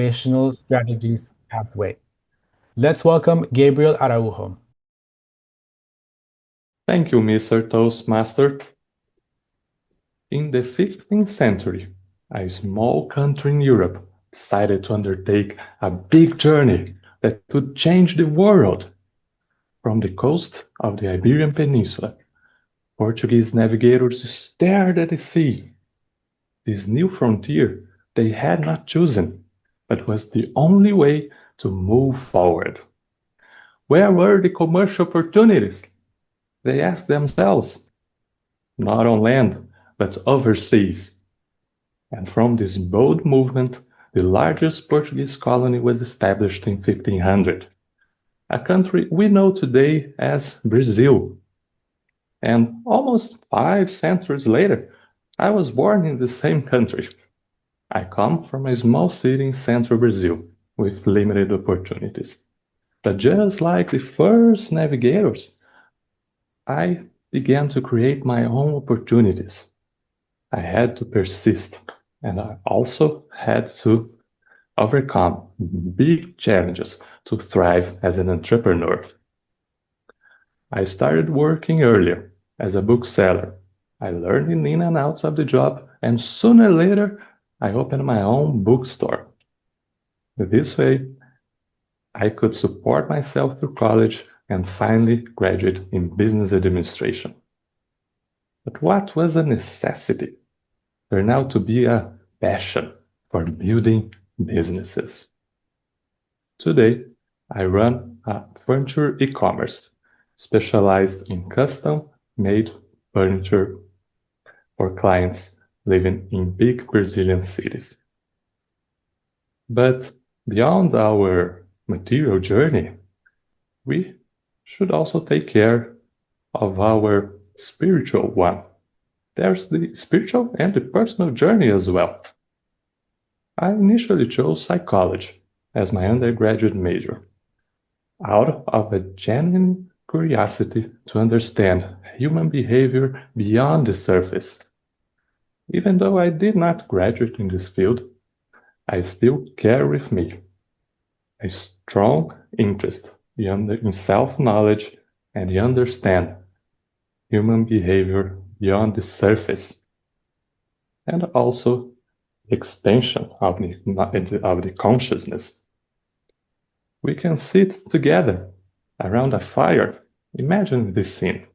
Motivational Strategies pathway. Let's welcome Gabriel Araujo. Thank you, Mr. Toastmaster. In the 15th century, a small country in Europe decided to undertake a big journey that would change the world. From the coast of the Iberian Peninsula, Portuguese navigators stared at the sea. This new frontier they had not chosen, but was the only way to move forward. Where were the commercial opportunities? They asked themselves. Not on land, but overseas. And from this bold movement, the largest Portuguese colony was established in 1500, a country we know today as Brazil. And almost 5 centuries later, I was born in the same country. I come from a small city in central Brazil with limited opportunities. But just like the first navigators, I began to create my own opportunities. I had to persist, and I also had to overcome big challenges to thrive as an entrepreneur. I started working earlier as a bookseller. I learned in and outs of the job, and sooner or later, I opened my own bookstore. This way, I could support myself through college and finally graduate in business administration. But what was a necessity turned out to be a passion for building businesses. Today, I run a furniture e-commerce specialized in custom-made furniture for clients living in big Brazilian cities. But beyond our material journey, we should also take care of our spiritual one. There's the spiritual and the personal journey as well. I initially chose psychology as my undergraduate major, out of a genuine curiosity to understand human behavior beyond the surface. Even though I did not graduate in this field, I still carry with me a strong interest in self-knowledge and understand human behavior beyond the surface, and also expansion of the consciousness. We can sit together around a fire, imagine this scene,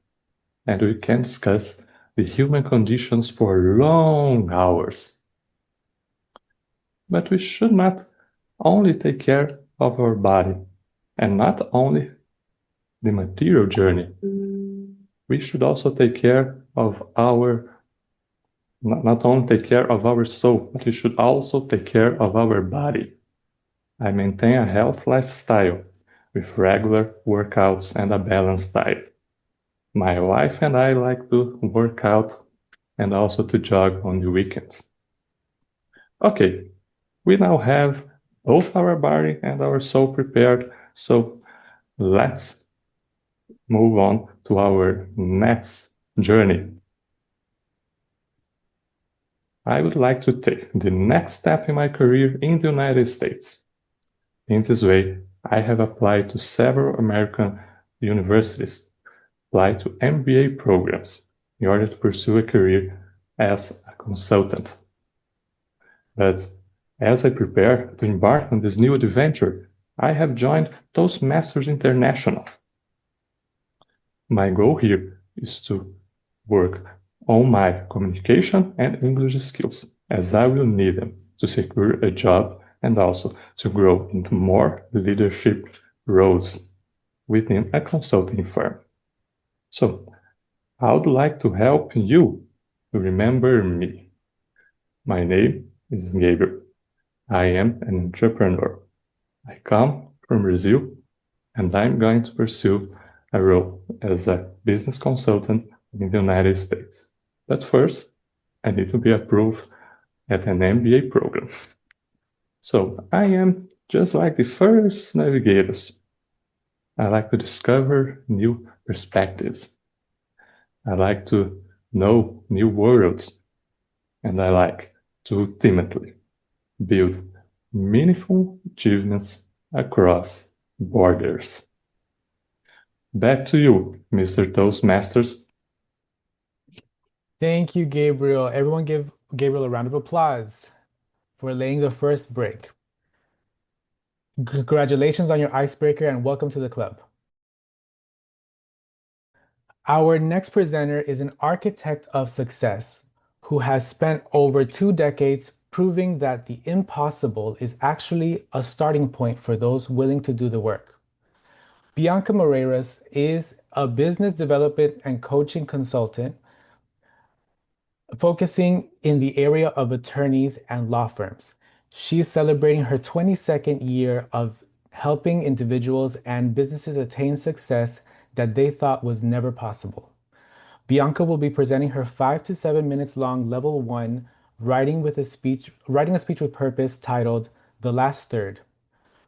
and we can discuss the human conditions for long hours. But we should not only take care of our body and not only the material journey. We should also take care of not only take care of our soul, but we should also take care of our body. I maintain a healthy lifestyle with regular workouts and a balanced diet. My wife and I like to work out and also to jog on the weekends. Okay, we now have both our body and our soul prepared, so let's move on to our next journey. I would like to take the next step in my career in the United States. In this way, I have applied to several American universities, applied to MBA programs in order to pursue a career as a consultant. But as I prepare to embark on this new adventure, I have joined Toastmasters International. My goal here is to work on my communication and English skills, as I will need them to secure a job and also to grow into more leadership roles within a consulting firm. So, I would like to help you to remember me. My name is Gabriel. I am an entrepreneur. I come from Brazil, and I'm going to pursue a role as a business consultant in the United States. But first, I need to be approved at an MBA program. So I am just like the first navigators. I like to discover new perspectives. I like to know new worlds. And I like to ultimately build meaningful achievements across borders. Back to you, Mr. Toastmasters. Thank you, Gabriel. Everyone give Gabriel a round of applause for laying the first brick. Congratulations on your icebreaker and welcome to the club. Our next presenter is an architect of success who has spent over 2 decades proving that the impossible is actually a starting point for those willing to do the work. Bianca Moreiras is a business development and coaching consultant focusing in the area of attorneys and law firms. She is celebrating her 22nd year of helping individuals and businesses attain success that they thought was never possible. Bianca will be presenting her 5 to 7 minutes long level 1 writing a speech with purpose titled The Last Third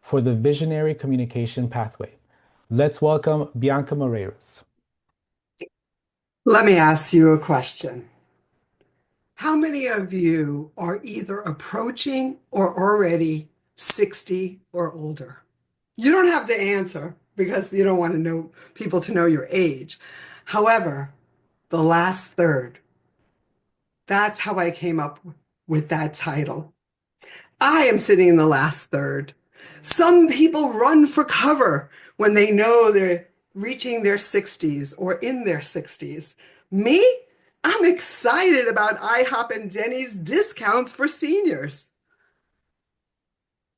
for the Visionary Communication Pathway. Let's welcome Bianca Moreiras. Let me ask you a question. How many of you are either approaching or already 60 or older? You don't have to answer because you don't want to know people to know your age. However, the last third, that's how I came up with that title. I am sitting in the last third. Some people run for cover when they know they're reaching their 60s or in their 60s. Me? I'm excited about IHOP and Denny's discounts for seniors.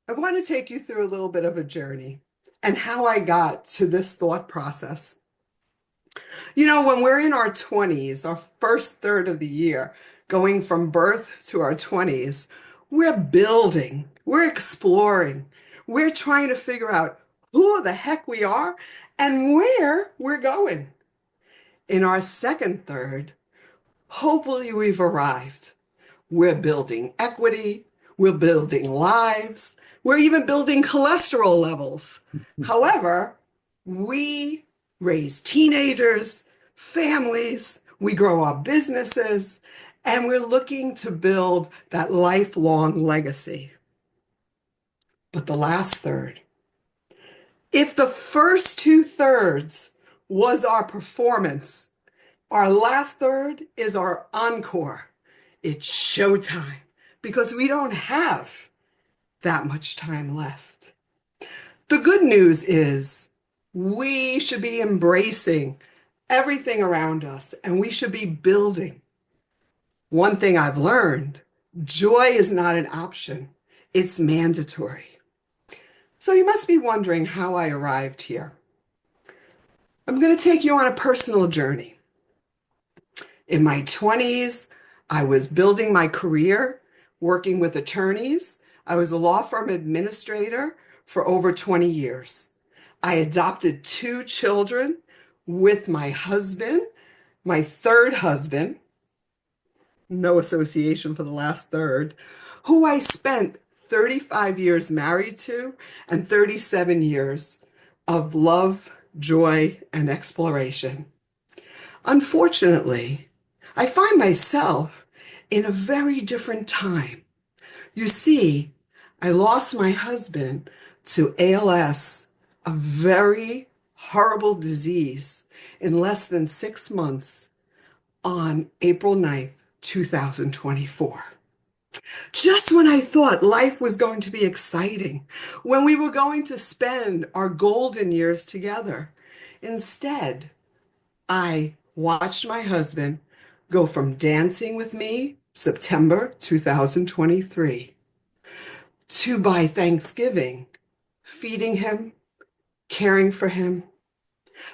I want to take you through a little bit of a journey and how I got to this thought process. You know, when we're in our 20s, our first third of the year, going from birth to our 20s, we're building, we're exploring, we're trying to figure out who the heck we are and where we're going. In our second third, hopefully we've arrived. We're building equity, we're building lives, we're even building cholesterol levels. However, we raise teenagers, families, we grow our businesses, and we're looking to build that lifelong legacy. But the last third, if the first 2/3 was our performance, our last third is our encore. It's showtime because we don't have that much time left. The good news is we should be embracing everything around us and we should be building. One thing I've learned, joy is not an option, it's mandatory. So you must be wondering how I arrived here. I'm going to take you on a personal journey. In my 20s, I was building my career, working with attorneys. I was a law firm administrator for over 20 years. I adopted 2 children with my husband, my third husband, no association for the last third, who I spent 35 years married to and 37 years of love, joy, and exploration. Unfortunately, I find myself in a very different time. You see, I lost my husband to ALS, a very horrible disease, in less than 6 months on April 9th, 2024. Just when I thought life was going to be exciting, when we were going to spend our golden years together, instead, I watched my husband go from dancing with me, September 2023, to by Thanksgiving, feeding him, caring for him,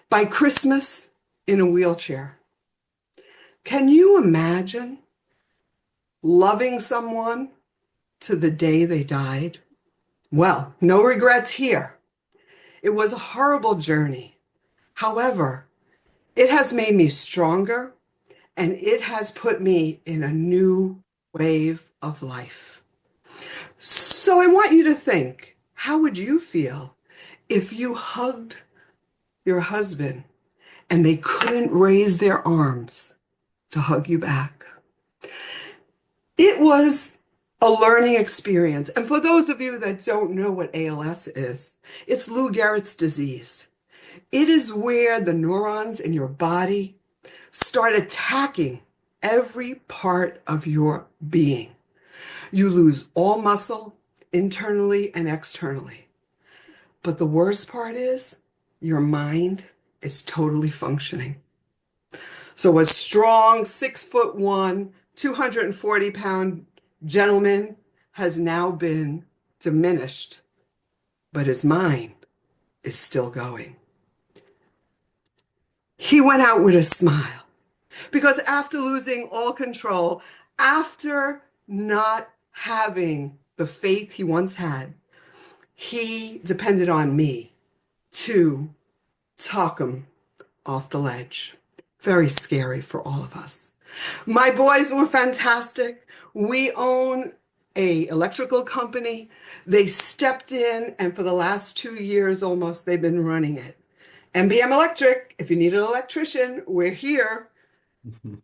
by Christmas, in a wheelchair. Can you imagine loving someone to the day they died? Well, no regrets here. It was a horrible journey. However, it has made me stronger and it has put me in a new wave of life. So I want you to think, how would you feel if you hugged your husband and they couldn't raise their arms to hug you back? It was a learning experience. And for those of you that don't know what ALS is, it's Lou Gehrig's disease. It is where the neurons in your body start attacking every part of your being. You lose all muscle internally and externally. But the worst part is your mind is totally functioning. So a strong 6'1", 240-pound gentleman has now been diminished, but his mind is still going. He went out with a smile because after losing all control, after not having the faith he once had, he depended on me to talk him off the ledge. Very scary for all of us. My boys were fantastic. We own a electrical company. They stepped in, and for the last 2 years almost, they've been running it. MBM Electric, if you need an electrician, we're here.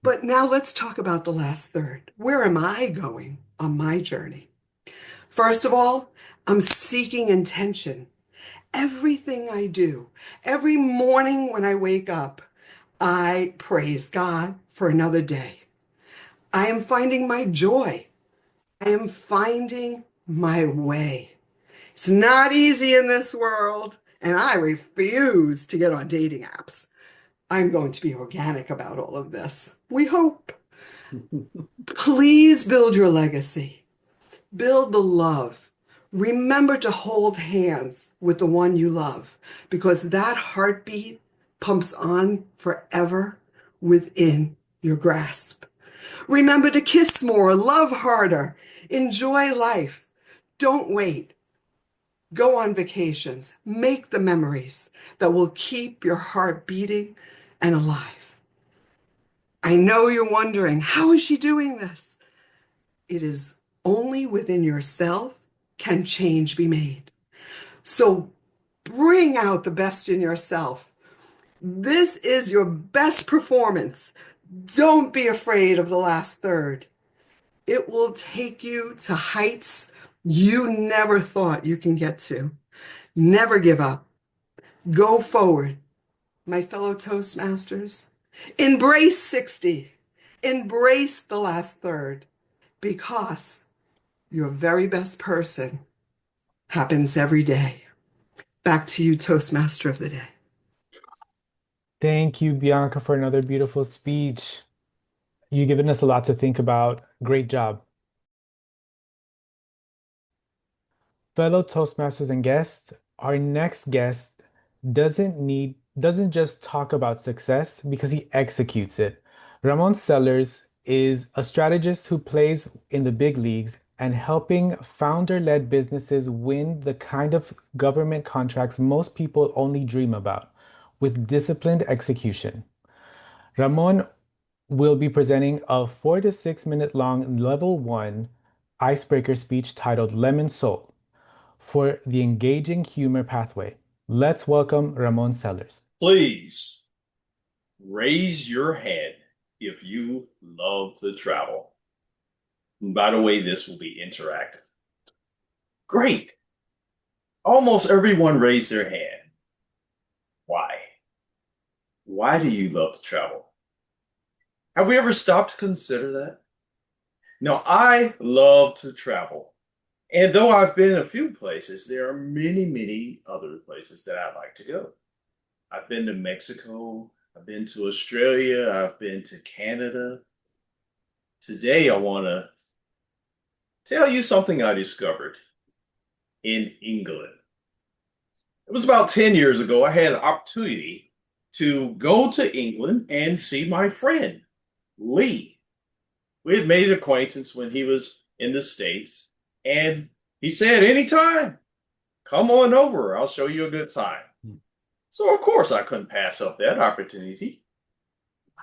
But now let's talk about the last third. Where am I going on my journey? First of all, I'm seeking intention. Everything I do, every morning when I wake up, I praise God for another day. I am finding my joy. I am finding my way. It's not easy in this world, and I refuse to get on dating apps. I'm going to be organic about all of this. We hope. Please build your legacy. Build the love. Remember to hold hands with the one you love, because that heartbeat pumps on forever within your grasp. Remember to kiss more, love harder, enjoy life. Don't wait. Go on vacations. Make the memories that will keep your heart beating and alive. I know you're wondering, how is she doing this? It is only within yourself can change be made. So bring out the best in yourself. This is your best performance. Don't be afraid of the last third. It will take you to heights you never thought you can get to. Never give up. Go forward. My fellow Toastmasters, embrace 60. Embrace the last third, because your very best person happens every day. Back to you, Toastmaster of the Day. Thank you, Bianca, for another beautiful speech. You've given us a lot to think about. Great job. Fellow Toastmasters and guests, our next guest doesn't just talk about success because he executes it. Ramon Sellers is a strategist who plays in the big leagues and helping founder-led businesses win the kind of government contracts most people only dream about with disciplined execution. Ramon will be presenting a 4 to 6 minute long level 1 icebreaker speech titled Lemon Soul for the engaging humor pathway. Let's welcome Ramon Sellers. Please raise your hand if you love to travel. And by the way, this will be interactive. Great. Almost everyone raised their hand. Why? Why do you love to travel? Have we ever stopped to consider that? Now, I love to travel. And though I've been a few places, there are many, many other places that I'd like to go. I've been to Mexico, I've been to Australia, I've been to Canada. Today, I want to tell you something I discovered in England. It was about 10 years ago, I had an opportunity to go to England and see my friend, Lee. We had made an acquaintance when he was in the States, and he said, anytime, come on over, I'll show you a good time. So, of course, I couldn't pass up that opportunity.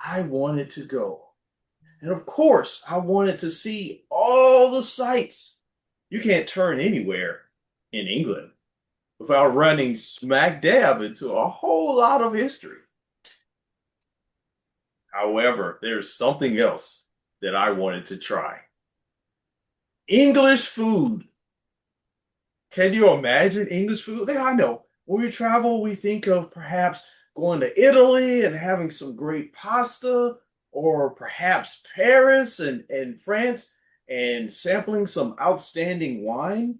I wanted to go. And, of course, I wanted to see all the sights. You can't turn anywhere in England without running smack dab into a whole lot of history. However, there's something else that I wanted to try. English food. Can you imagine English food? Yeah, I know. When we travel, we think of perhaps going to Italy and having some great pasta, or perhaps Paris and France and sampling some outstanding wine.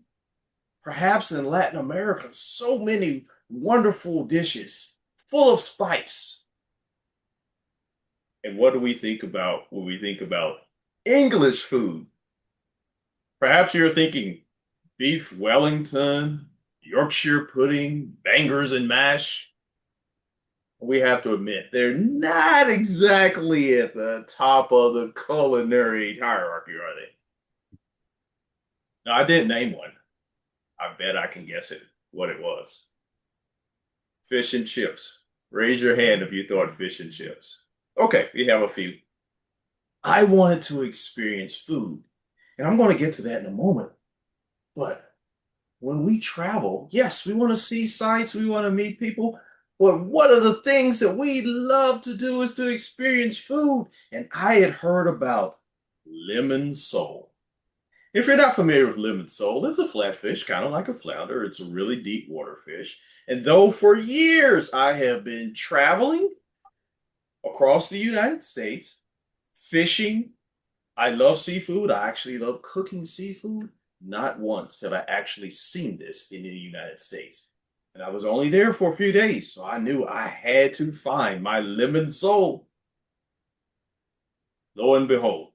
Perhaps in Latin America, so many wonderful dishes full of spice. And what do we think about when we think about English food? Perhaps you're thinking beef Wellington, Yorkshire pudding, bangers and mash. We have to admit, they're not exactly at the top of the culinary hierarchy, are they? No, I didn't name one. I bet I can guess it, what it was. Fish and chips. Raise your hand if you thought fish and chips. Okay, we have a few. I wanted to experience food, and I'm going to get to that in a moment. But when we travel, yes, we want to see sights, we want to meet people. But one of the things that we love to do is to experience food. And I had heard about lemon sole. If you're not familiar with lemon sole, it's a flatfish, kind of like a flounder. It's a really deep water fish. And though for years I have been traveling across the United States, fishing, I love seafood. I actually love cooking seafood. Not once have I actually seen this in the United States. And I was only there for a few days, so I knew I had to find my lemon sole. Lo and behold,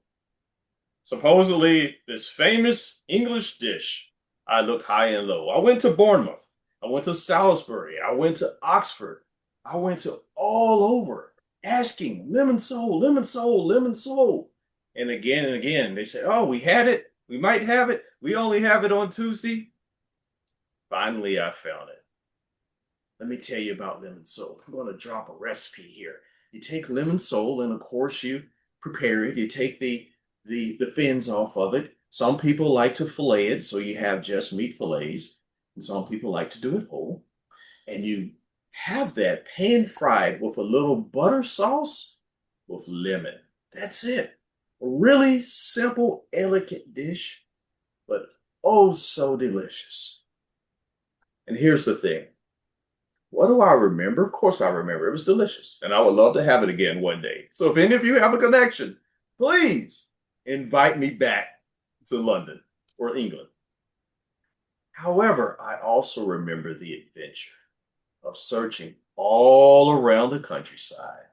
supposedly this famous English dish. I looked high and low. I went to Bournemouth. I went to Salisbury. I went to Oxford. I went to all over asking lemon sole, lemon sole, lemon sole. And again, they said, oh, we had it. We might have it. We only have it on Tuesday. Finally, I found it. Let me tell you about lemon sole. I'm going to drop a recipe here. You take lemon sole, and of course you prepare it. You take the fins off of it. Some people like to fillet it, so you have just meat fillets. And some people like to do it whole. And you have that pan fried with a little butter sauce with lemon. That's it. A really simple, elegant dish, but oh so delicious. And here's the thing. What do I remember? Of course I remember. It was delicious. And I would love to have it again one day. So if any of you have a connection, please invite me back to London or England. However, I also remember the adventure of searching all around the countryside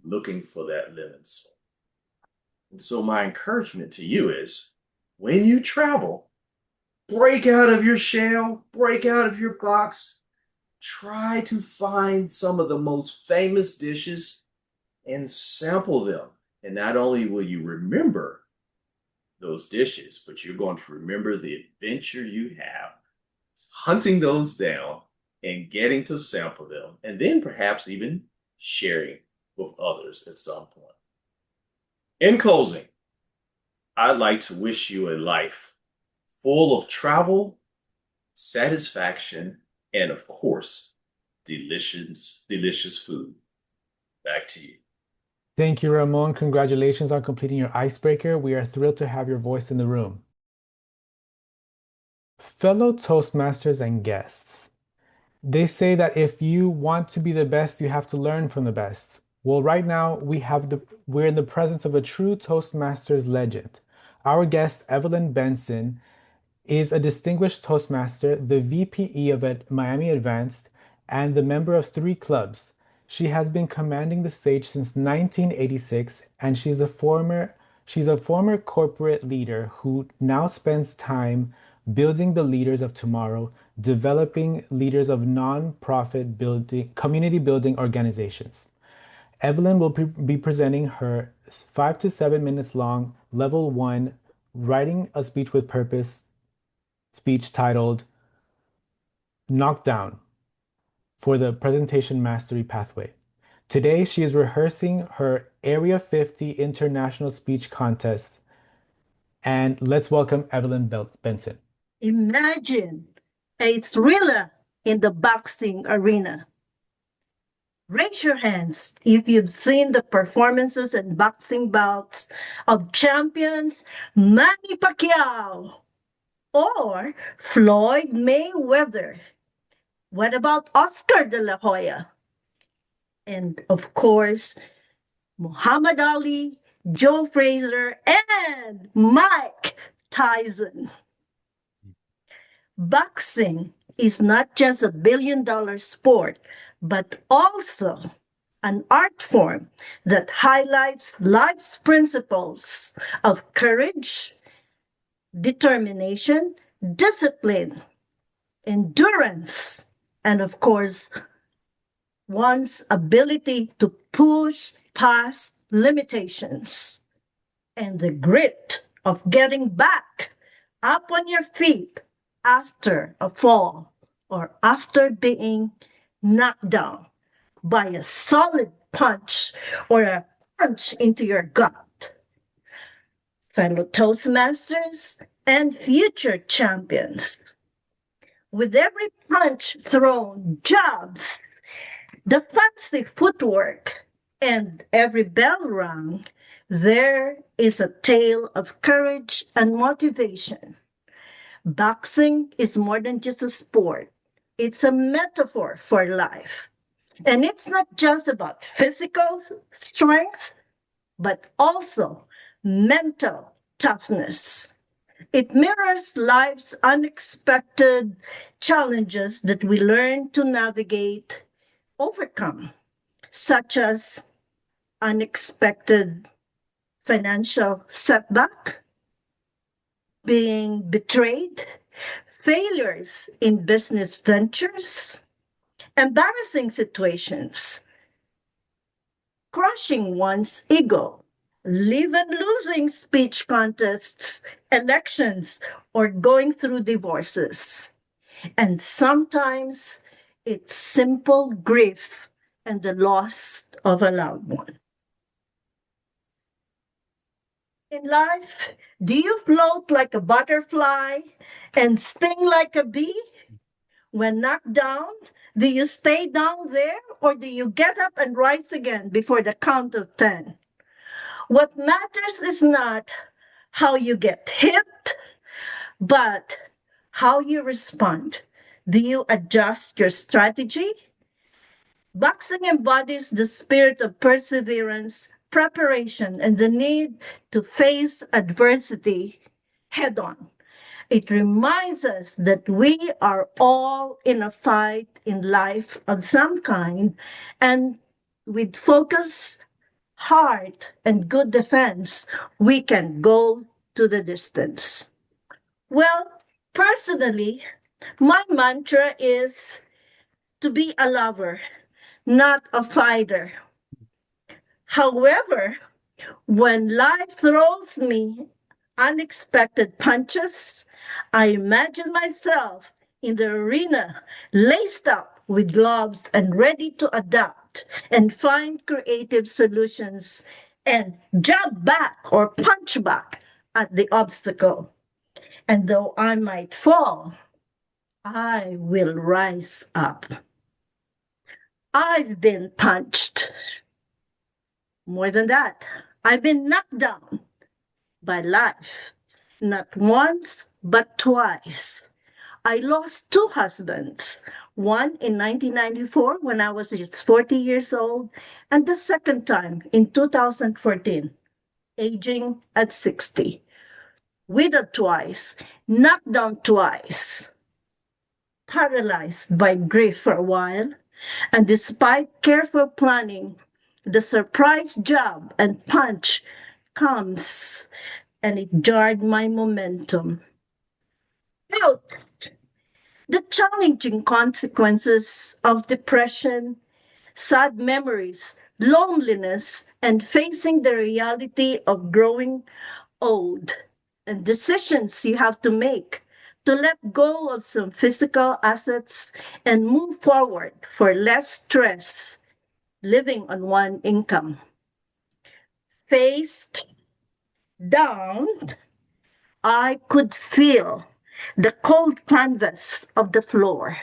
looking for that lemon sole. And so my encouragement to you is, when you travel, break out of your shell, break out of your box, try to find some of the most famous dishes and sample them. And not only will you remember those dishes, but you're going to remember the adventure you have hunting those down and getting to sample them, and then perhaps even sharing with others at some point. In closing, I'd like to wish you a life full of travel, satisfaction, and of course, delicious, delicious food. Back to you. Thank you, Ramon. Congratulations on completing your icebreaker. We are thrilled to have your voice in the room. Fellow Toastmasters and guests, they say that if you want to be the best, you have to learn from the best. Well, right now we're in the presence of a true Toastmasters legend. Our guest, Evelyn Benson, is a distinguished Toastmaster, the VPE of Miami Advanced, and the member of 3 clubs. She has been commanding the stage since 1986, and she's a former corporate leader who now spends time building the leaders of tomorrow, developing leaders of non-profit building, community building organizations. Evelyn will be presenting her 5 to 7 minutes long level 1 writing a speech with purpose speech titled Knockdown for the Presentation Mastery Pathway. Today, she is rehearsing her Area 50 International Speech Contest. And let's welcome Evelyn Benson. Imagine a thriller in the boxing arena. Raise your hands if you've seen the performances and boxing bouts of champions Manny Pacquiao or Floyd Mayweather. What about Oscar de la Hoya? And of course, Muhammad Ali, Joe Frazier, and Mike Tyson. Boxing is not just a billion-dollar sport, but also an art form that highlights life's principles of courage, determination, discipline, endurance, and of course, one's ability to push past limitations and the grit of getting back up on your feet after a fall or after being knocked down by a solid punch or a punch into your gut. Fellow Toastmasters and future champions, with every punch thrown, jabs, the fancy footwork, and every bell rung, there is a tale of courage and motivation. Boxing is more than just a sport. It's a metaphor for life. And it's not just about physical strength, but also mental toughness. It mirrors life's unexpected challenges that we learn to navigate, overcome, such as unexpected financial setback, being betrayed, failures in business ventures, embarrassing situations, crushing one's ego, live and losing speech contests, elections, or going through divorces. And sometimes it's simple grief and the loss of a loved one. In life, do you float like a butterfly and sting like a bee? When knocked down, do you stay down there or do you get up and rise again before the count of 10? What matters is not how you get hit, but how you respond. Do you adjust your strategy? Boxing embodies the spirit of perseverance, preparation, and the need to face adversity head on. It reminds us that we are all in a fight in life of some kind, and with focus, heart, and good defense, we can go to the distance. Well, personally, my mantra is to be a lover, not a fighter. However, when life throws me unexpected punches, I imagine myself in the arena, laced up with gloves and ready to adapt and find creative solutions and jab back or punch back at the obstacle. And though I might fall, I will rise up. I've been punched. More than that, I've been knocked down by life, not once, but twice. I lost two husbands, one in 1994 when I was just 40 years old, and the second time in 2014, aging at 60. Widowed twice, knocked down twice, paralyzed by grief for a while, and despite careful planning, the surprise jab and punch comes and it jarred my momentum. Out the challenging consequences of depression, sad memories, loneliness, and facing the reality of growing old, and decisions you have to make to let go of some physical assets and move forward for less stress, living on one income. Faced down, I could feel the cold canvas of the floor.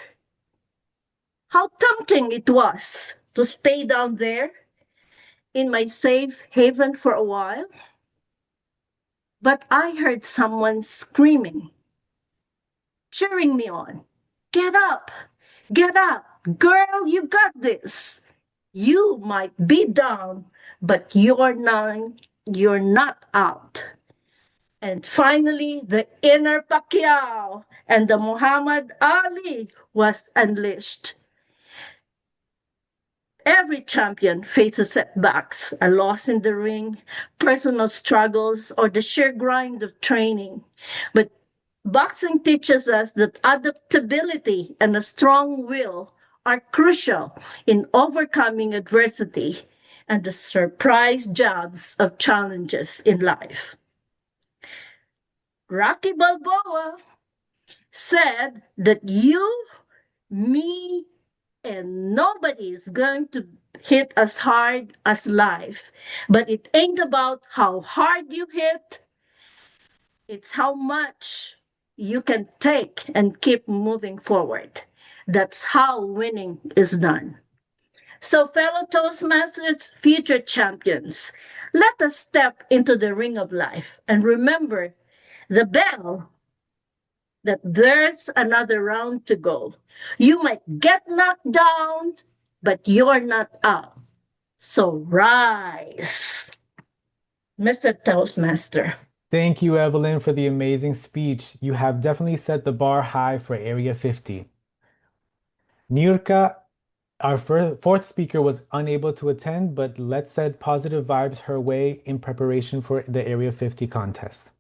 How tempting it was to stay down there in my safe haven for a while. But I heard someone screaming, cheering me on. Get up, girl, you got this. You might be down, but you're not out. And finally, the inner Pacquiao and the Muhammad Ali was unleashed. Every champion faces setbacks, a loss in the ring, personal struggles, or the sheer grind of training. But boxing teaches us that adaptability and a strong will are crucial in overcoming adversity and the surprise jobs of challenges in life. Rocky Balboa said that you, me, and nobody is going to hit as hard as life. But it ain't about how hard you hit, it's how much you can take and keep moving forward. That's how winning is done. So, fellow Toastmasters, future champions, let us step into the ring of life and remember the bell that there's another round to go. You might get knocked down, but you're not out. So rise, Mr. Toastmaster. Thank you, Evelyn, for the amazing speech. You have definitely set the bar high for Area 50. Nurka, our fourth speaker, was unable to attend, but let's send positive vibes her way in preparation for the Area 50 contest.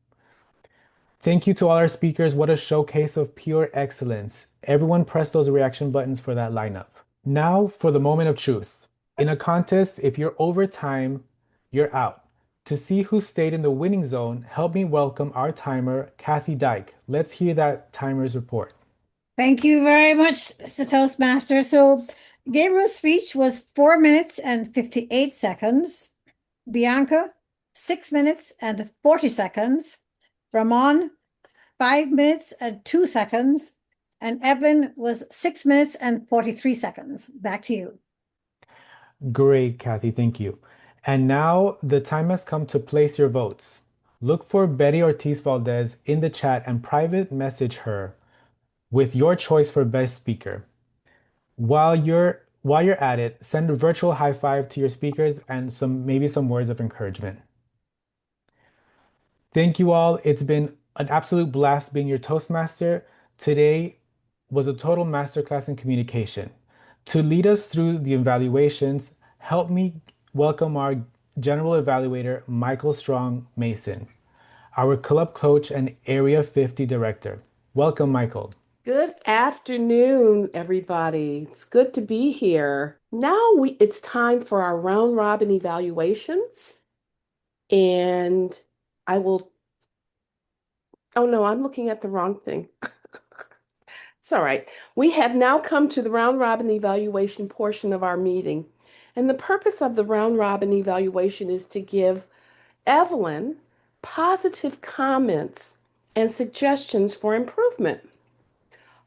Thank you to all our speakers. What a showcase of pure excellence. Everyone press those reaction buttons for that lineup. Now for the moment of truth. In a contest, if you're over time, you're out. To see who stayed in the winning zone, help me welcome our timer, Kathy Dyke. Let's hear that timer's report. Thank you very much, Mr. Toastmaster. So Gabriel's speech was 4 minutes and 58 seconds. Bianca, 6 minutes and 40 seconds. Ramon, 5 minutes and 2 seconds. And Evelyn was 6 minutes and 43 seconds. Back to you. Great, Kathy, thank you. And now the time has come to place your votes. Look for Betty Ortiz Valdez in the chat and private message her with your choice for best speaker. While you're at it, send a virtual high five to your speakers and maybe some words of encouragement. Thank you all. It's been an absolute blast being your Toastmaster. Today was a total masterclass in communication. To lead us through the evaluations, help me welcome our general evaluator, Michael Strong Mason, our club coach and Area 50 director. Welcome, Michael. Good afternoon, everybody. It's good to be here. Now it's time for our round robin evaluations. And I will, oh no, I'm looking at the wrong thing. It's all right. We have now come to the round robin evaluation portion of our meeting. And the purpose of the round robin evaluation is to give Evelyn positive comments and suggestions for improvement.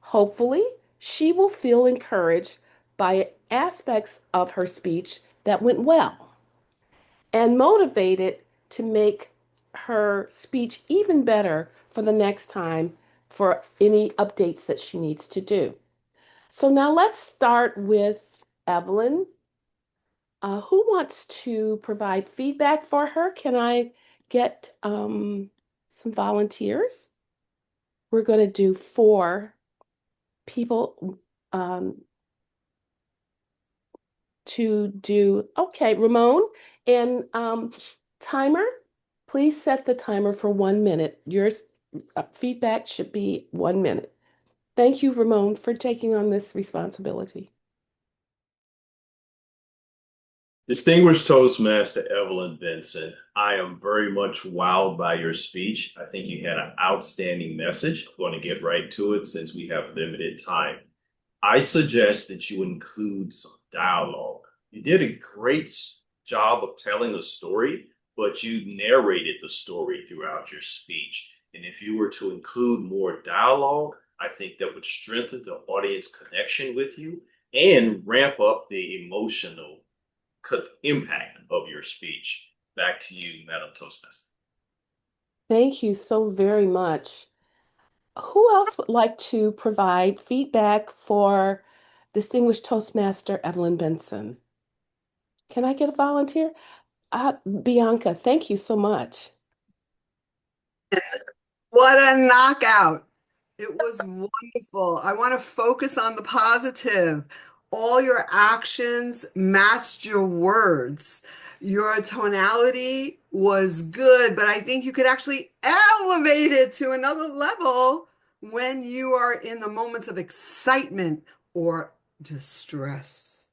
Hopefully, she will feel encouraged by aspects of her speech that went well and motivated to make her speech even better for the next time for any updates that she needs to do. So now let's start with Evelyn. Who wants to provide feedback for her? Can I get some volunteers? We're going to do 4 people to do. Okay, Ramon and timer, please set the timer for 1 minute. Your feedback should be 1 minute. Thank you, Ramon, for taking on this responsibility. Distinguished Toastmaster Evelyn Benson, I am very much wowed by your speech. I think you had an outstanding message. I'm going to get right to it since we have limited time. I suggest that you include some dialogue. You did a great job of telling a story, but you narrated the story throughout your speech. And if you were to include more dialogue, I think that would strengthen the audience connection with you and ramp up the emotional impact of your speech. Back to you, Madam Toastmaster. Thank you so very much. Who else would like to provide feedback for Distinguished Toastmaster Evelyn Benson? Can I get a volunteer? Bianca, thank you so much. What a knockout. It was wonderful. I want to focus on the positive. All your actions matched your words. Your tonality was good, but I think you could actually elevate it to another level when you are in the moments of excitement or distress.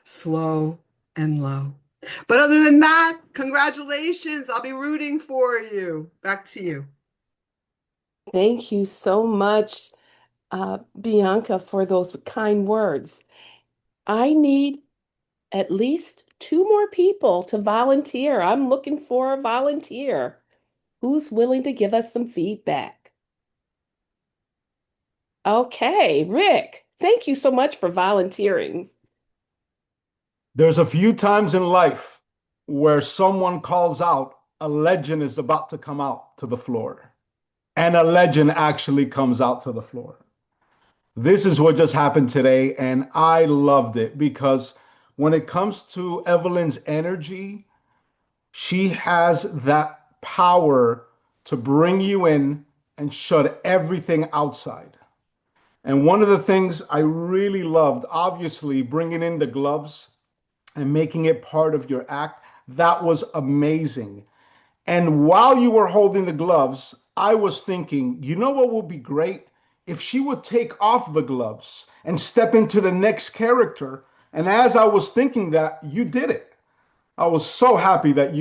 Slow and low. But other than that, congratulations. I'll be rooting for you. Back to you. Thank you so much, Bianca, for those kind words. I need at least 2 more people to volunteer. I'm looking for a volunteer. Who's willing to give us some feedback? Okay, Rick, thank you so much for volunteering. There's a few times in life where someone calls out, a legend is about to come out to the floor. And a legend actually comes out to the floor. This is what just happened today, and I loved it because when it comes to Evelyn's energy, she has that power to bring you in and shut everything outside. And one of the things I really loved, obviously, bringing in the gloves and making it part of your act, that was amazing. And while you were holding the gloves, I was thinking, you know what would be great? If she would take off the gloves and step into the next character. And as I was thinking that, you did it. I was so happy that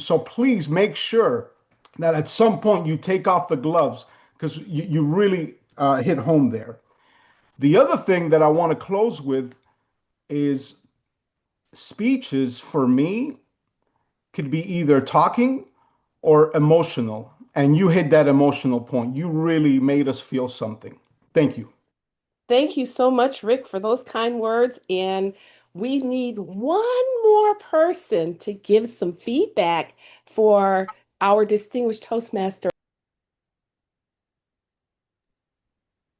so please make sure that at some point you take off the gloves because you really hit home there. The other thing that I want to close with is speeches for me could be either talking or emotional. And you hit that emotional point. You really made us feel something. Thank you. Thank you so much, Rick, for those kind words. And we need one more person to give some feedback for our Distinguished Toastmaster.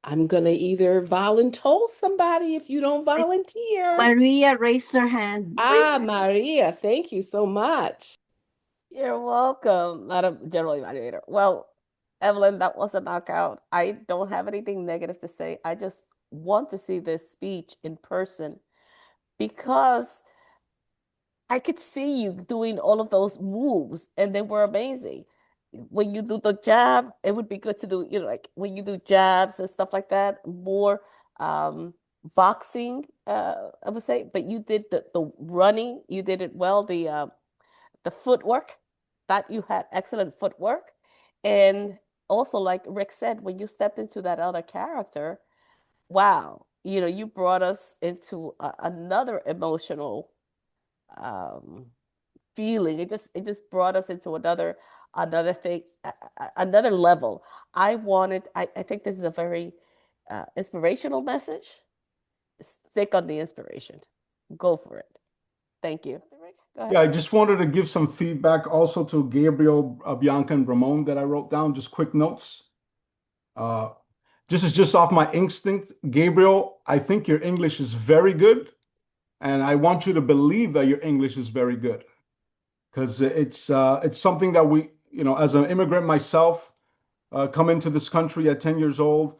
I'm going to either volunteer somebody if you don't volunteer. Maria raised her hand. Maria, thank you so much. You're welcome, Madam General Evaluator. Well, Evelyn, that was a knockout. I don't have anything negative to say. I just want to see this speech in person because I could see you doing all of those moves and they were amazing. When you do the jab, it would be good to do, like when you do jabs and stuff like that, more boxing, I would say, but you did the running, you did it well, the footwork, that you had excellent footwork. And also, like Rick said, when you stepped into that other character, wow, you brought us into another emotional feeling. It just brought us into another thing, another level. I think this is a very inspirational message. Stick on the inspiration. Go for it. Thank you. Yeah, I just wanted to give some feedback also to Gabriel, Bianca, and Ramon that I wrote down, just quick notes. This is just off my instinct. Gabriel, I think your English is very good. And I want you to believe that your English is very good. Because it's something that we, as an immigrant myself, come into this country at 10 years old,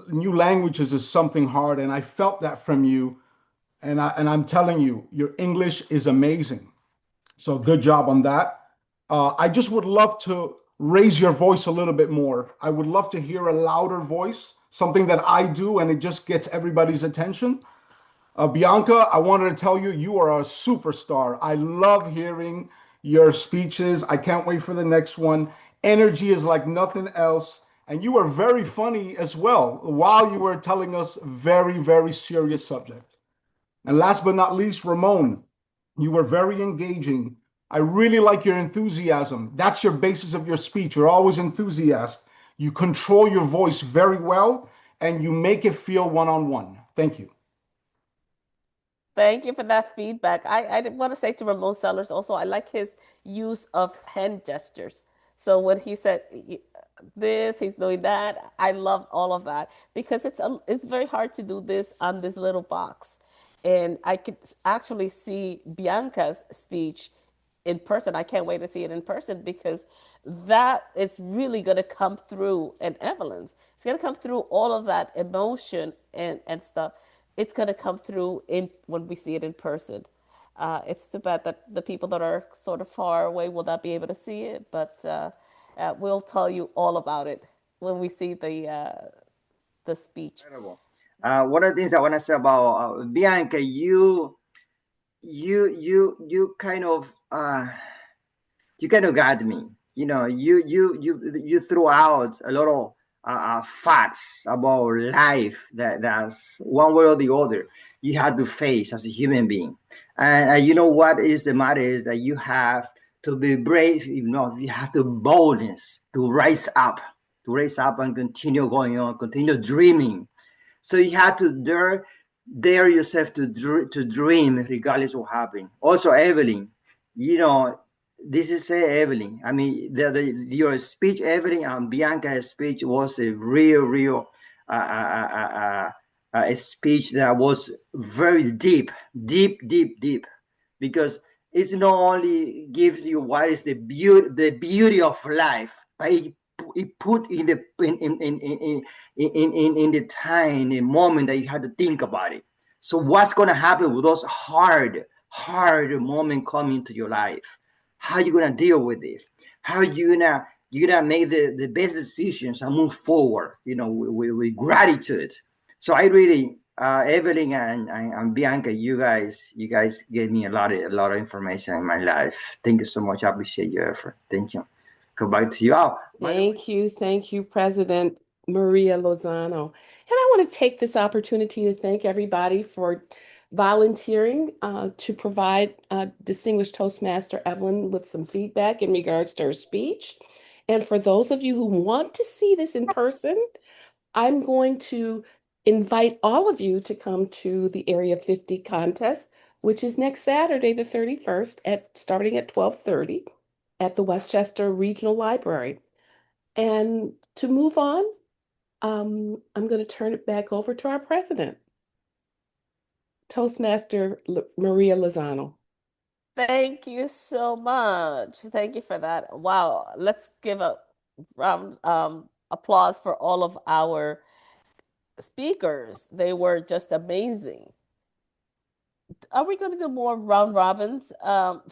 new languages is something hard. And I felt that from you. And I'm telling you, your English is amazing. So good job on that. I just would love to raise your voice a little bit more. I would love to hear a louder voice, something that I do, and it just gets everybody's attention. Bianca, I wanted to tell you, you are a superstar. I love hearing your speeches. I can't wait for the next one. Energy is like nothing else. And you were very funny as well while you were telling us very, very serious subject. And last but not least, Ramon, you were very engaging. I really like your enthusiasm. That's your basis of your speech. You're always enthusiastic. You control your voice very well, and you make it feel one-on-one. Thank you. Thank you for that feedback. I did want to say to Ramon Sellers also, I like his use of hand gestures. So when he said this, he's doing that. I love all of that because it's very hard to do this on this little box. And I could actually see Bianca's speech in person. I can't wait to see it in person because that it's really going to come through, and Evelyn's. It's going to come through all of that emotion and stuff. It's going to come through in when we see it in person. It's too bad that the people that are sort of far away will not be able to see it, but we'll tell you all about it when we see the speech. Incredible. One of the things I want to say about Bianca, you kind of got me. You know, you threw out a lot of facts about life that's one way or the other you had to face as a human being. And you know what is the matter is that you have to be brave. You know, you have to boldness to rise up and continue going on, continue dreaming. So you have to dare yourself to dream regardless of what happens. Also, Evelyn, you know, this is Evelyn. I mean, your speech, Evelyn, and Bianca's speech was a real a speech that was very deep, because it's not only gives you what is the beauty of life, but it put in the in the time, in the moment that you had to think about it. So what's going to happen with those hard moments coming into your life? How are you going to deal with this? How are you gonna make the best decisions and move forward, you know, with gratitude? So I really, Evelyn and Bianca, you guys gave me a lot of information in my life. Thank you so much. I appreciate your effort. Thank you. Go back to you all. Thank you, President Maria Lozano. And I want to take this opportunity to thank everybody for volunteering to provide Distinguished Toastmaster Evelyn with some feedback in regards to her speech. And for those of you who want to see this in person, I'm going to invite all of you to come to the Area 50 contest, which is next Saturday, the 31st, starting at 12:30 at the Westchester Regional Library. And to move on, I'm going to turn it back over to our president, Toastmaster Maria Lozano. Thank you so much. Thank you for that. Wow. Let's give a round applause for all of our speakers. They were just amazing. Are we going to do more round robins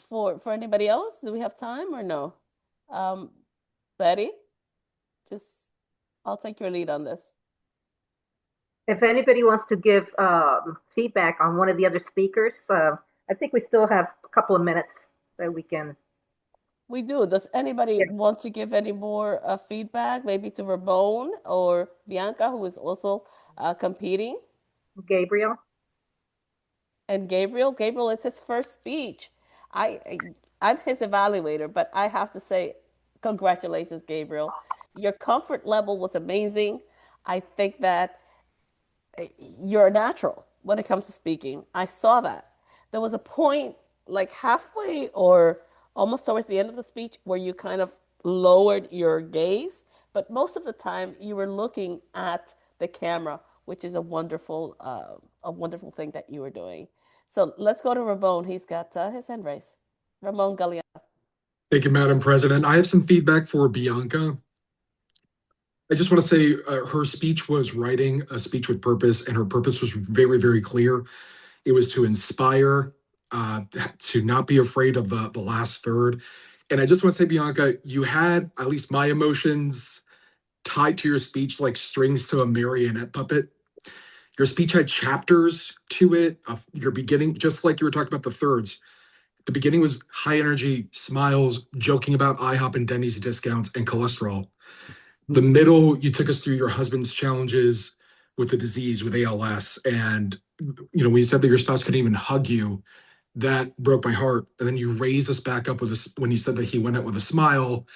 for anybody else? Do we have time or no? Betty, I'll take your lead on this. If anybody wants to give feedback on one of the other speakers, I think we still have a couple of minutes that we can. We do. Does anybody want to give any more feedback, maybe to Ramon or Bianca, who is also competing? Gabriel. And Gabriel, it's his first speech. I'm his evaluator, but I have to say, congratulations, Gabriel. Your comfort level was amazing. I think that you're a natural when it comes to speaking. I saw that. There was a point like halfway or almost towards the end of the speech where you kind of lowered your gaze, but most of the time you were looking at the camera, which is a wonderful thing that you were doing. So let's go to Ramon. He's got his hand raised. Ramon Galliano. Thank you, Madam President. I have some feedback for Bianca. I just want to say her speech was writing a speech with purpose, and her purpose was very, very clear. It was to inspire, to not be afraid of the last third. And I just want to say, Bianca, you had at least my emotions tied to your speech like strings to a marionette puppet. Your speech had chapters to it. Your beginning, just like you were talking about the thirds, the beginning was high energy, smiles, joking about IHOP and Denny's discounts and cholesterol. The middle, you took us through your husband's challenges with the disease, with ALS. And, you know, when you said that your spouse couldn't even hug you, that broke my heart. And then you raised us back up with this when you said that he went out with a smile.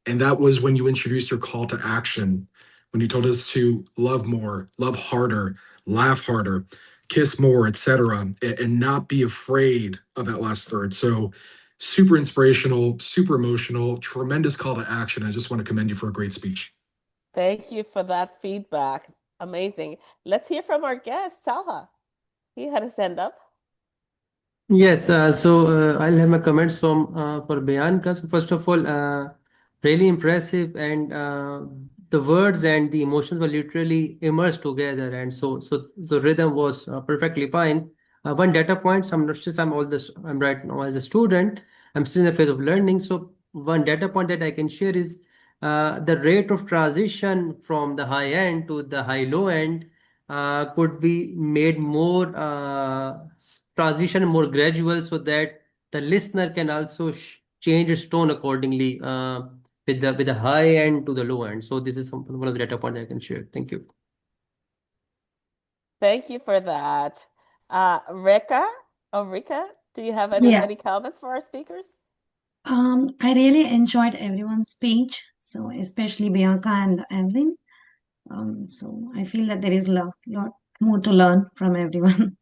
And that was when you introduced your call to action, when you told us to love more, love harder, laugh harder, kiss more, etc., and not be afraid of that last third. So super inspirational, super emotional, tremendous call to action. I just want to commend you for a great speech. Thank you for that feedback. Amazing. Let's hear from our guest, Talha. He had his hand up. Yes, I'll have my comments from for Bianca. So first of all, really impressive, and the words and the emotions were literally immersed together, and so the rhythm was perfectly fine. One data point, I'm not sure I'm right now as a student. I'm still in the phase of learning. So one data point that I can share is the rate of transition from the high end to the high low end could be made more transition more gradual so that the listener can also change its tone accordingly with the high end to the low end. So this is one of the data points I can share. Thank you. Thank you for that. Rika, do you have any comments for our speakers? I really enjoyed everyone's speech, so especially Bianca and Evelyn. So I feel that there is a lot more to learn from everyone.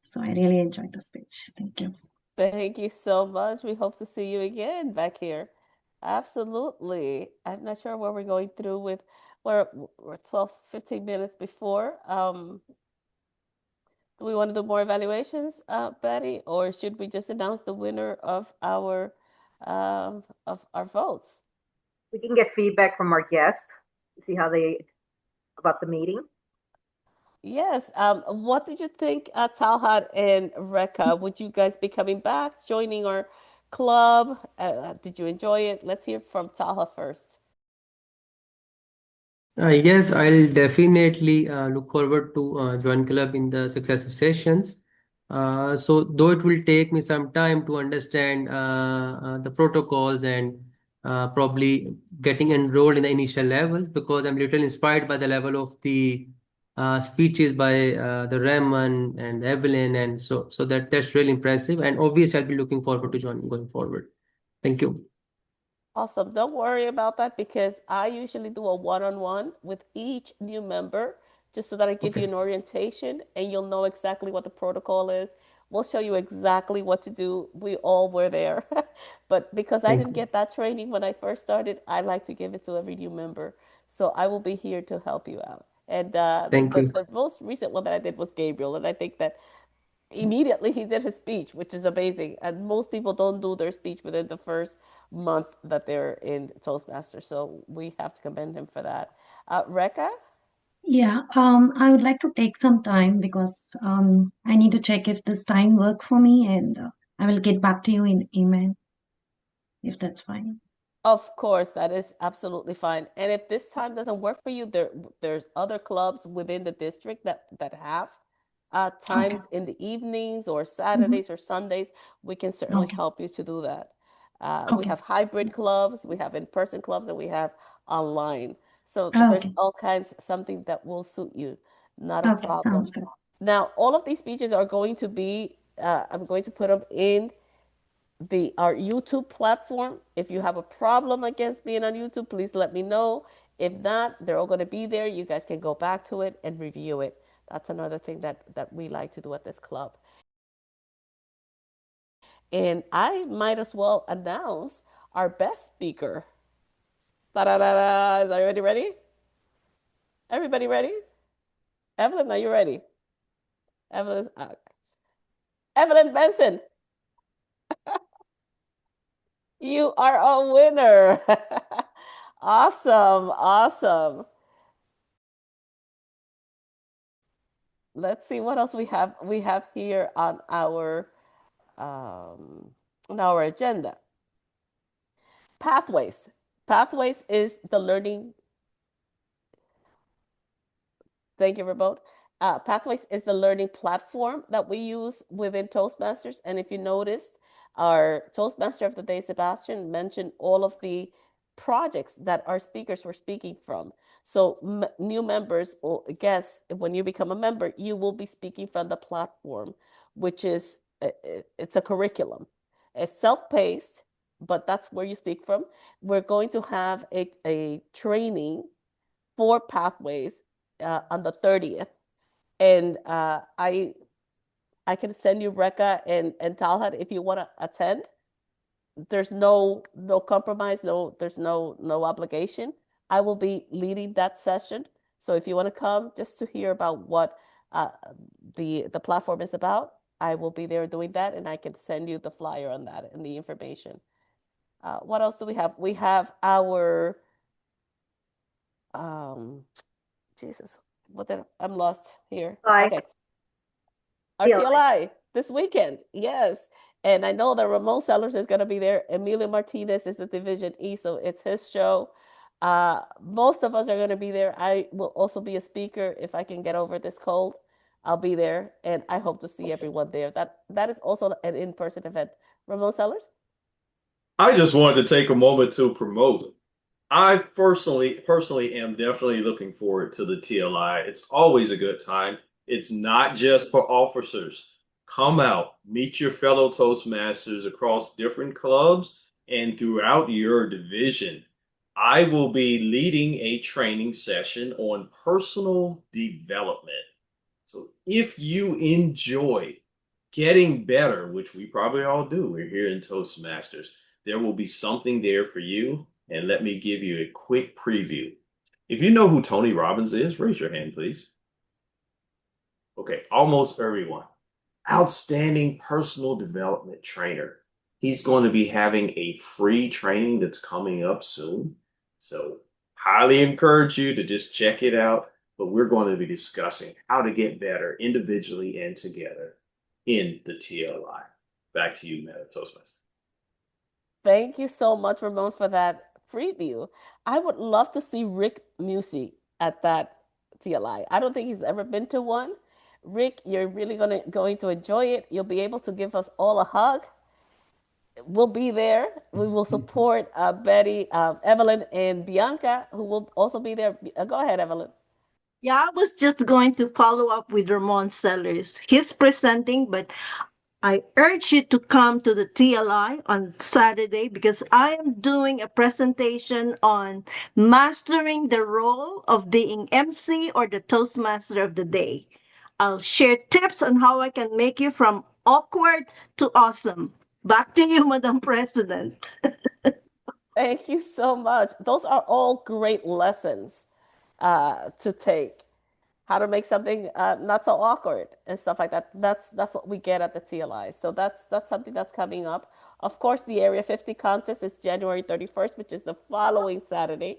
So I really enjoyed the speech. Thank you. Thank you so much. We hope to see you again back here. Absolutely. I'm not sure where we're going through with, we're 12, 15 minutes before. Do we want to do more evaluations, Betty, or should we just announce the winner of our votes? We can get feedback from our guests, see how they about the meeting. Yes. What did you think, Talhat and Reka? Would you guys be coming back, joining our club? Did you enjoy it? Let's hear from Talha first. Yes, I'll definitely look forward to join club in the successive sessions. So though it will take me some time to understand the protocols and probably getting enrolled in the initial levels, because I'm little inspired by the level of the speeches by the Ramon and Evelyn, and so that's really impressive. And obviously, I'll be looking forward to joining going forward. Thank you. Awesome. Don't worry about that because I usually do a one-on-one with each new member just so that I give you an orientation and you'll know exactly what the protocol is. We'll show you exactly what to do. We all were there. But because I didn't get that training when I first started, I like to give it to every new member. So I will be here to help you out. And the most recent one that I did was Gabriel. And I think that immediately he did his speech, which is amazing. And most people don't do their speech within the first month that they're in Toastmasters. So we have to commend him for that. Reka? Yeah, I would like to take some time because I need to check if this time work for me, and I will get back to you in email if that's fine. Of course, that is absolutely fine. And if this time doesn't work for you, there's other clubs within the district that have times in the evenings or Saturdays or Sundays. We can certainly help you to do that. We have hybrid clubs, we have in-person clubs, and we have online. So there's all kinds, something that will suit you. Not a problem. Sounds good. Now, all of these speeches are going to be, I'm going to put them in our YouTube platform. If you have a problem against being on YouTube, please let me know. If not, they're all going to be there. You guys can go back to it and review it. That's another thing that we like to do at this club. And I might as well announce our best speaker. Ta-da-da-da. Is everybody ready? Everybody ready? Evelyn, are you ready? Evelyn Benson. You are a winner. Awesome. Let's see what else we have. We have here on our agenda. Pathways. Pathways is the learning. Thank you, Ramon. Pathways is the learning platform that we use within Toastmasters. And if you noticed, our Toastmaster of the Day, Sebastian, mentioned all of the projects that our speakers were speaking from. So new members or guests, when you become a member, you will be speaking from the platform, which is, it's a curriculum. It's self-paced, but that's where you speak from. We're going to have a training for Pathways on the 30th. And I can send you Rekha and Talhat if you want to attend. There's no compromise, there's no obligation. I will be leading that session. So if you want to come just to hear about what the platform is about, I will be there doing that, and I can send you the flyer on that and the information. What else do we have? We have our Jesus, I'm lost here. Okay. Our TLI this weekend, yes. And I know that Ramon Sellers is going to be there. Emilio Martinez is the Division E, so it's his show. Most of us are going to be there. I will also be a speaker if I can get over this cold. I'll be there, and I hope to see everyone there. That is also an in-person event. Ramon Sellers? I just wanted to take a moment to promote. I personally am definitely looking forward to the TLI. It's always a good time. It's not just for officers. Come out, meet your fellow Toastmasters across different clubs and throughout your division. I will be leading a training session on personal development. So if you enjoy getting better, which we probably all do, we're here in Toastmasters, there will be something there for you. And let me give you a quick preview. If you know who Tony Robbins is, raise your hand, please. Okay, almost everyone. Outstanding personal development trainer. He's going to be having a free training that's coming up soon. So highly encourage you to just check it out. But we're going to be discussing how to get better individually and together in the TLI. Back to you, Madam Toastmaster. Thank you so much, Ramon, for that preview. I would love to see Rick Musey at that TLI. I don't think he's ever been to one. Rick, you're really going to enjoy it. You'll be able to give us all a hug. We'll be there. We will support Betty, Evelyn, and Bianca, who will also be there. Go ahead, Evelyn. Yeah, I was just going to follow up with Ramon Sellers. He's presenting, but I urge you to come to the TLI on Saturday because I am doing a presentation on mastering the role of being MC or the Toastmaster of the day. I'll share tips on how I can make you from awkward to awesome. Back to you, Madam President. Thank you so much. Those are all great lessons to take. How to make something not so awkward and stuff like that. That's what we get at the TLI. So that's something that's coming up. Of course, the Area 50 contest is January 31st, which is the following Saturday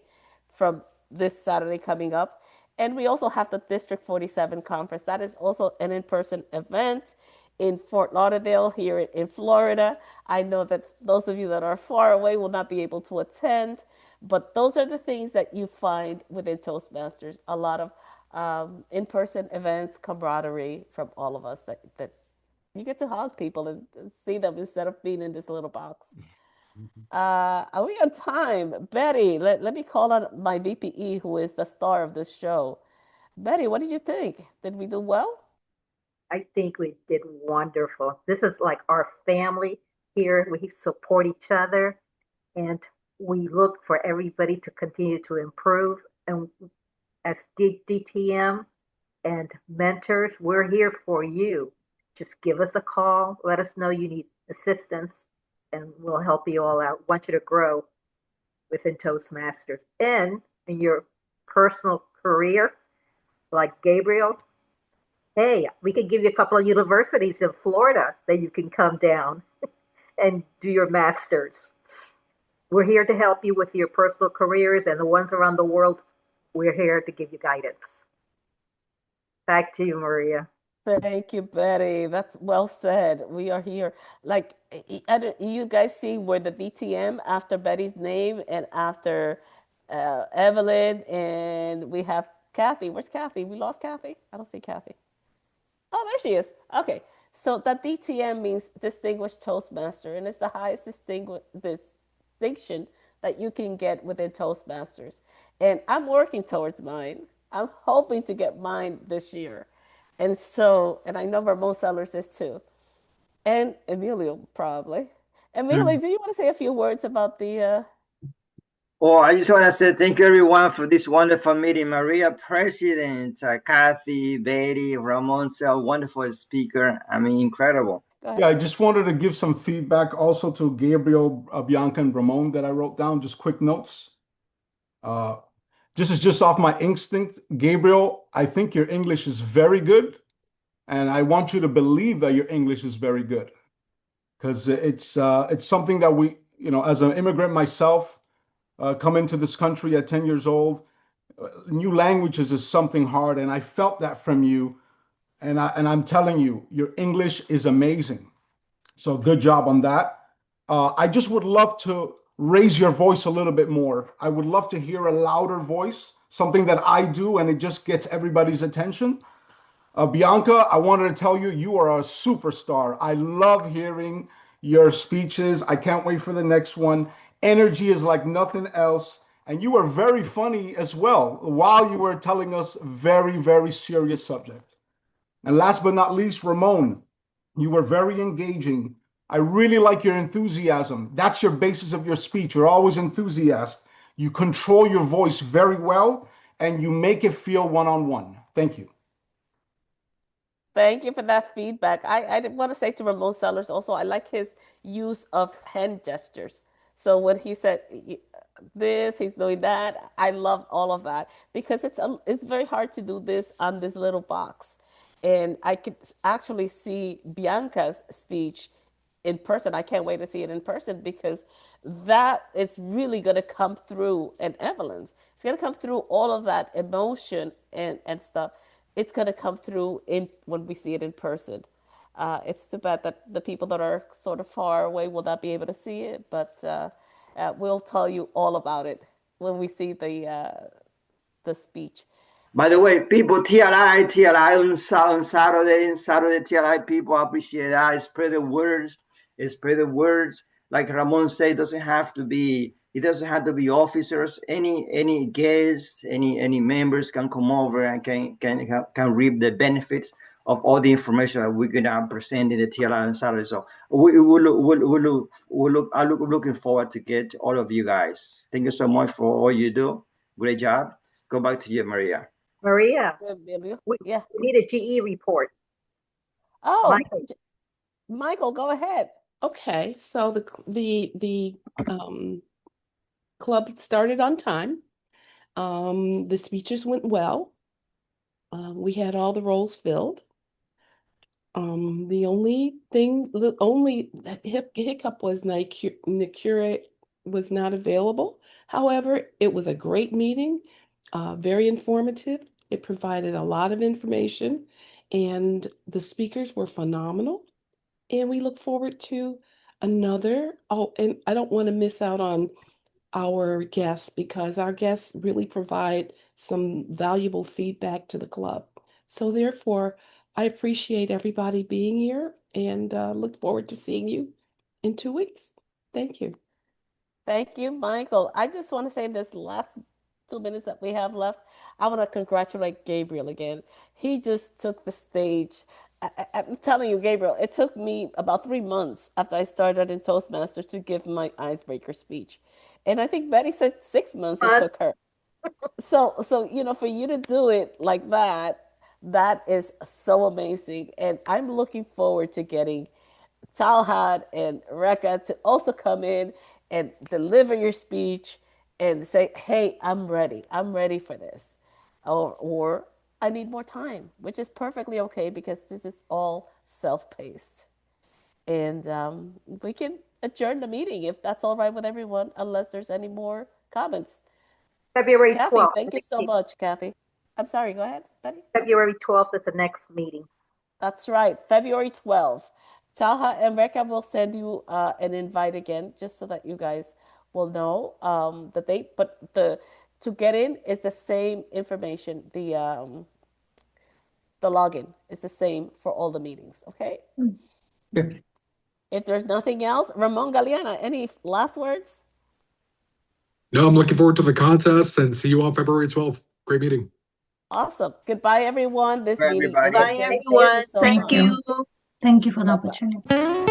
from this Saturday coming up. And we also have the District 47 conference. That is also an in-person event in Fort Lauderdale here in Florida. I know that those of you that are far away will not be able to attend, but those are the things that you find within Toastmasters. A lot of in-person events, camaraderie from all of us that you get to hug people and see them instead of being in this little box. Are we on time? Betty, let me call on my VPE, who is the star of this show. Betty, what did you think? Did we do well? I think we did wonderful. This is like our family here. We support each other, and we look for everybody to continue to improve. And as DTM and mentors, we're here for you. Just give us a call. Let us know you need assistance, and we'll help you all out. Want you to grow within Toastmasters and in your personal career, like Gabriel. Hey, we could give you a couple of universities in Florida that you can come down and do your masters. We're here to help you with your personal careers, and the ones around the world, we're here to give you guidance. Back to you, Maria. Thank you, Betty. That's well said. We are here. Like, you guys see where the DTM after Betty's name and after Evelyn, and we have Kathy. Where's Kathy? We lost Kathy? I don't see Kathy. Oh, there she is. Okay. So that DTM means Distinguished Toastmaster, and it's the highest distinction that you can get within Toastmasters. And I'm working towards mine. I'm hoping to get mine this year. And I know Ramon Sellers is too. And Emilio, probably. Emilio, do you want to say a few words about the Oh, I just want to say thank you, everyone, for this wonderful meeting. Maria, President, Kathy, Betty, Ramon, wonderful speaker. I mean, incredible. Yeah, I just wanted to give some feedback also to Gabriel, Bianca, and Ramon that I wrote down, just quick notes. Just off my instinct, Gabriel, I think your English is very good. And I want you to believe that your English is very good. Because it's something that we, as an immigrant myself, come into this country at 10 years old, new languages is something hard. And I felt that from you. And I'm telling you, your English is amazing. So good job on that. I just would love to raise your voice a little bit more. I would love to hear a louder voice, something that I do, and it just gets everybody's attention. Bianca, I wanted to tell you, you are a superstar. I love hearing your speeches. I can't wait for the next one. Energy is like nothing else. And you were very funny as well while you were telling us very, very serious subject. And last but not least, Ramon, you were very engaging. I really like your enthusiasm. That's your basis of your speech. You're always enthusiastic. You control your voice very well, and you make it feel one-on-one. Thank you. Thank you for that feedback. I want to say to Ramon Sellers also, I like his use of hand gestures. So when he said this, he's doing that. I love all of that because it's very hard to do this on this little box. And I could actually see Bianca's speech in person. I can't wait to see it in person because that it's really going to come through, and Evelyn's, it's going to come through all of that emotion and stuff. It's going to come through when we see it in person. It's too bad that the people that are sort of far away will not be able to see it, but we'll tell you all about it when we see the speech. By the way, people, TLI on Saturday, TLI people appreciate that. Spread the words. Like Ramon said, it doesn't have to be officers. Any guests, any members can come over and can reap the benefits of all the information that we're gonna present in the TLI on Saturday. So I'm looking forward to get all of you guys. Thank you so much for all you do. Great job. Go back to you, Maria. Maria, we need a GE report. Oh, Michael, go ahead. Okay, so the club started on time. The speeches went well. We had all the roles filled. The only hiccup was the curate was not available. However, it was a great meeting, very informative. It provided a lot of information, and the speakers were phenomenal. And we look forward to another. Oh, and I don't want to miss out on our guests because our guests really provide some valuable feedback to the club. So therefore, I appreciate everybody being here and look forward to seeing you in 2 weeks. Thank you. Thank you, Michael. I just want to say this last 2 minutes that we have left, I want to congratulate Gabriel again. He just took the stage. I'm telling you, Gabriel, it took me about 3 months after I started in Toastmasters to give my icebreaker speech. And I think Betty said 6 months it took her. So for you to do it like that is so amazing. And I'm looking forward to getting Talhad and Rekha to also come in and deliver your speech and say, hey, I'm ready for this. Or I need more time, which is perfectly okay because this is all self-paced. And we can adjourn the meeting if that's all right with everyone, unless there's any more comments. February 12th. Kathy, thank you so much, Kathy. I'm sorry, go ahead, Betty. February 12th is the next meeting. That's right, February 12th. Talha and Rekha will send you an invite again, just so that you guys will know the date. But to get in is the same information. The login is the same for all the meetings. Okay. Yeah. If there's nothing else, Ramon Galeana, any last words? No, I'm looking forward to the contest and see you all February 12th. Great meeting. Awesome. Goodbye, everyone. This meeting is Bye, everyone. Thank you Thank you for the opportunity.